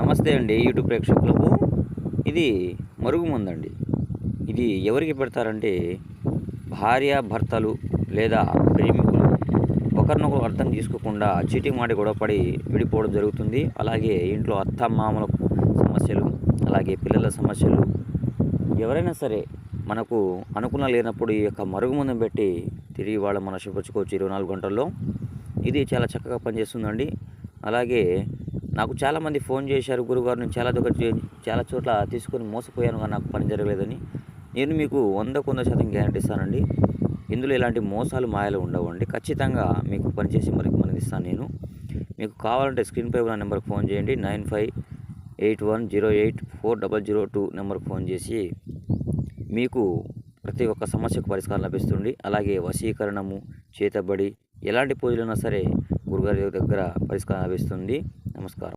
నమస్తే అండి యూట్యూబ్ ప్రేక్షకులకు. ఇది మరుగుమందండి. ఇది ఎవరికి పెడతారంటే భార్యాభర్తలు లేదా ప్రేమికులు ఒకరినొకరు అర్థం చేసుకోకుండా చీటింగ్ మాట గొడవపడి విడిపోవడం జరుగుతుంది. అలాగే ఇంట్లో అత్తమామల సమస్యలు, అలాగే పిల్లల సమస్యలు, ఎవరైనా సరే మనకు అనుకూలం లేనప్పుడు ఈ యొక్క మరుగుమందం పెట్టి తిరిగి వాళ్ళ మనం శుభ్రచుకోవచ్చు 24 గంటల్లో. ఇది చాలా చక్కగా పనిచేస్తుందండి. అలాగే నాకు చాలామంది ఫోన్ చేశారు, గురుగారు నేను చాలా చోట్ల తీసుకొని మోసపోయాను కానీ నాకు పని జరగలేదని. నేను మీకు 100% గ్యారెంటీ ఇస్తానండి. ఇందులో ఎలాంటి మోసాలు మాయలు ఉండవండి. ఖచ్చితంగా మీకు పనిచేసి మనకి ఇస్తాను నేను. మీకు కావాలంటే స్క్రీన్పై ఉన్న నెంబర్కి ఫోన్ చేయండి. 9581084002 నెంబర్కి ఫోన్ చేసి మీకు ప్రతి ఒక్క సమస్యకు పరిష్కారం లభిస్తుంది. అలాగే వశీకరణము, చేతబడి, ఎలాంటి పూజలైనా సరే గురుగారి దగ్గర పరిష్కారం లభిస్తుంది. నమస్కారం.